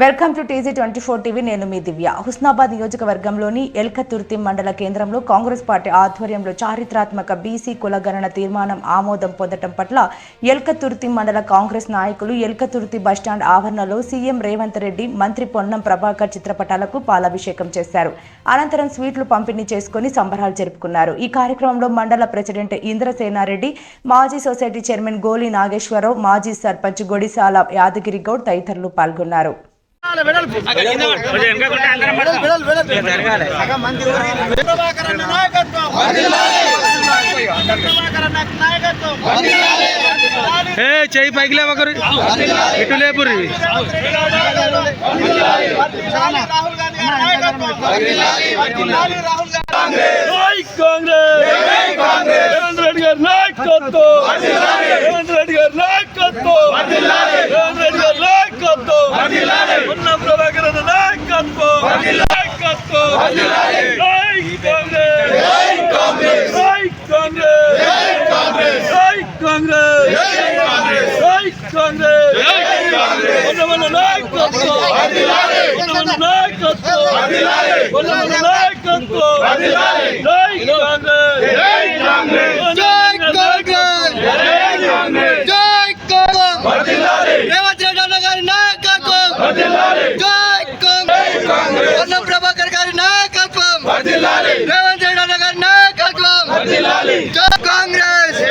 Welcome to TZ24 TV. నేను మీ దివ్య. హుస్నాబాద్ నియోజకవర్గంలోని ఎల్కతుర్తి మండల కేంద్రంలో కాంగ్రెస్ పార్టీ ఆధ్వర్యంలో చారిత్రాత్మక బీసీ కులగణన తీర్మానం ఆమోదం పొందడం పట్ల ఎల్కతుర్తి మండల కాంగ్రెస్ నాయకులు ఎల్కతుర్తి బస్టాండ్ ఆవరణలో సీఎం రేవంత్ రెడ్డి, మంత్రి పొన్నం ప్రభాకర్ చిత్రపటాలకు పాలాభిషేకం చేశారు. అనంతరం స్వీట్లు పంపిణీ చేసుకుని సంబరాలు జరుపుకున్నారు. ఈ కార్యక్రమంలో మండల ప్రెసిడెంట్ ఇంద్రసేనారెడ్డి, మాజీ సొసైటీ చైర్మన్ గోలి నాగేశ్వరరావు, మాజీ సర్పంచ్ గొడిసాల యాదగిరి గౌడ్ తదితరులు పాల్గొన్నారు. చెయ్యి పైకి లేవకరు ఇటు లేపురి ప్రభాకర్ గారి నాయకత్వం, రేవంత్ రెడ్డి గారి నాయకత్వం, కాంగ్రెస్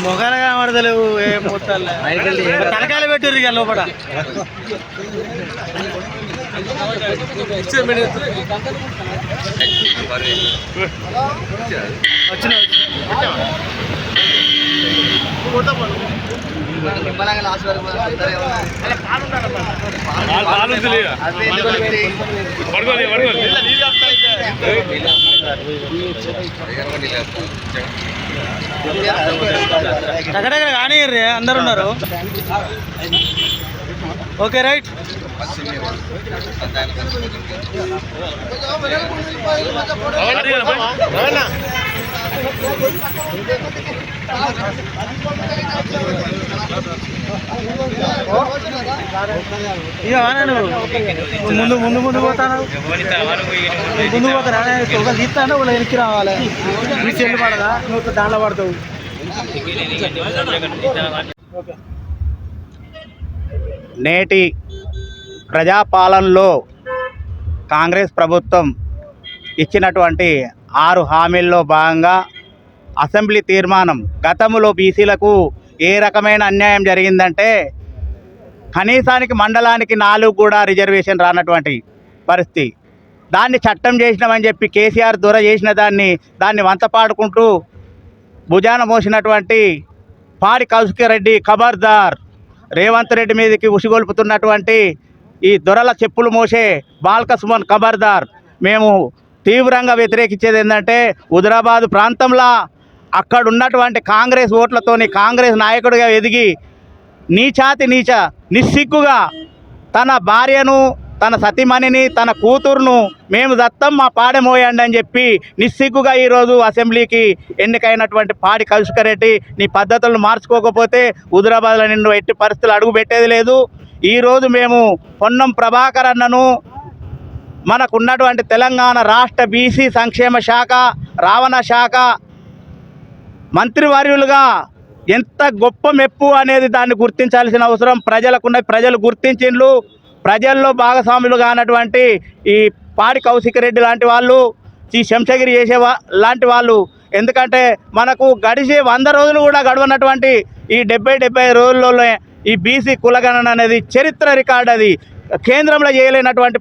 మొగాలు కనబడతలేవు. ఏం మొత్తాలు తలకాయలు పెట్టుర్రు ఇక లోపల. వచ్చిన అక్కడక్కడ కానీ అందరు ఉన్నారు. Okay right. ఇక నువ్వు ముందు ముందు పోతాను, ముందు పోతారా? ఒక తీస్తాను, ఒక వెనక్కి రావాలి. మీ చెల్లు పడదా, నువ్వు దాంట్లో పడతావు. నేటి ప్రజాపాలనలో కాంగ్రెస్ ప్రభుత్వం ఇచ్చినటువంటి 6 హామీల్లో భాగంగా అసెంబ్లీ తీర్మానం, గతంలో బీసీలకు ఏ రకమైన అన్యాయం జరిగిందంటే కనీసానికి మండలానికి 4 కూడా రిజర్వేషన్ రానటువంటి పరిస్థితి. దాన్ని చట్టం చేసినామని చెప్పి కేసీఆర్ దొర చేసిన దాన్ని వంతపాడుకుంటూ భుజాన మోసినటువంటి పాడి కౌశికరెడ్డి ఖబర్దార్, రేవంత్ రెడ్డి మీదకి ఉసిగొల్పుతున్నటువంటి ఈ దొరల చెప్పులు మోసే బాల్క సుమన్ ఖబర్దార్. మేము తీవ్రంగా వ్యతిరేకించేది ఏంటంటే హుజరాబాద్ ప్రాంతంలో అక్కడ ఉన్నటువంటి కాంగ్రెస్ ఓట్లతోని కాంగ్రెస్ నాయకుడిగా ఎదిగి నిస్సిగ్గుగా తన భార్యను, తన సతీమణిని, తన కూతురును మేము దత్తం మా పాడెమోయండి అని చెప్పి నిస్సిగ్గుగా ఈరోజు అసెంబ్లీకి ఎన్నికైనటువంటి పాడి కౌశికరెడ్డి, నీ పద్ధతులను మార్చుకోకపోతే హుజరాబాద్లో నిన్ను ఎట్టి పరిస్థితులు అడుగు పెట్టేది లేదు. ఈరోజు మేము పొన్నం ప్రభాకర్ అన్నను, మనకున్నటువంటి తెలంగాణ రాష్ట్ర బీసీ సంక్షేమ శాఖ, రావణ శాఖ మంత్రివర్యులుగా ఎంత గొప్ప మెప్పు అనేది దాన్ని గుర్తించాల్సిన అవసరం ప్రజలకున్న. ప్రజలు గుర్తించిండ్రు. ప్రజల్లో భాగస్వాములు కానటువంటి ఈ పాడి కౌశికరెడ్డి లాంటి వాళ్ళు, ఈ శంషగిరి చేసే లాంటి వాళ్ళు, ఎందుకంటే మనకు గడిచే 100 రోజులు కూడా గడవనటువంటి ఈ 70 రోజుల్లో ఈ బీసీ కులగణన అనేది చరిత్ర రికార్డు. అది కేంద్రంలో చేయలేనటువంటి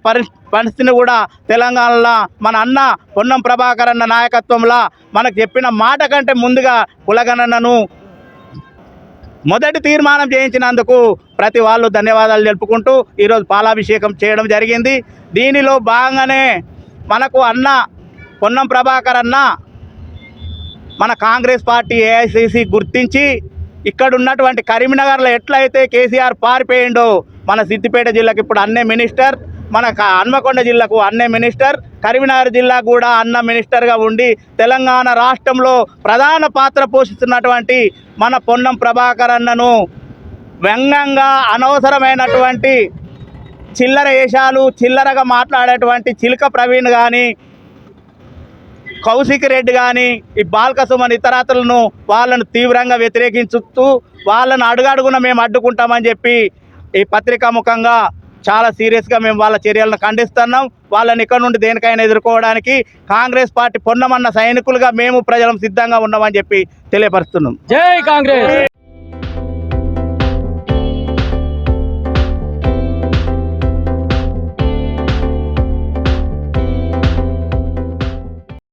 పరిస్థితిని కూడా తెలంగాణలో మన అన్న పొన్నం ప్రభాకర్ అన్న నాయకత్వంలో మనకు చెప్పిన మాట కంటే ముందుగా కులగణనను మొదటి తీర్మానం చేయించినందుకు ప్రతి వాళ్ళు ధన్యవాదాలు తెలుపుకుంటూ ఈరోజు పాలాభిషేకం చేయడం జరిగింది. దీనిలో భాగంగానే మనకు అన్న పొన్నం ప్రభాకర్ అన్న మన కాంగ్రెస్ పార్టీ ఏఐసిసి గుర్తించి ఇక్కడ ఉన్నటువంటి కరీంనగర్లో ఎట్లయితే కేసీఆర్ పారిపోయిండో మన సిద్దిపేట జిల్లాకి ఇప్పుడు అన్నే మినిస్టర్ మన హన్మకొండ జిల్లాకు అన్నే మినిస్టర్, కరీంనగర్ జిల్లా కూడా అన్న మినిస్టర్గా ఉండి తెలంగాణ రాష్ట్రంలో ప్రధాన పాత్ర పోషిస్తున్నటువంటి మన పొన్నం ప్రభాకర్ అన్నను వ్యంగ్యంగా అనవసరమైనటువంటి చిల్లర వేషాలు, చిల్లరగా మాట్లాడేటువంటి చిలక ప్రవీణ్ కానీ, కౌశిక్ రెడ్డి కానీ, ఈ బాల్కసుమన్ ఇతరాతలను వాళ్ళను తీవ్రంగా వ్యతిరేకించుతూ వాళ్ళను అడుగడుగున మేము అడ్డుకుంటామని చెప్పి ఈ పత్రికా ముఖంగా చాలా సీరియస్గా మేము వాళ్ళ చర్యలను ఖండిస్తున్నాం. వాళ్ళని ఇక్కడ నుండి దేనికైనా ఎదుర్కోవడానికి కాంగ్రెస్ పార్టీ పొన్నమన్న సైనికులుగా మేము ప్రజలం సిద్ధంగా ఉన్నామని చెప్పి తెలియపరుస్తున్నాం. జై కాంగ్రెస్.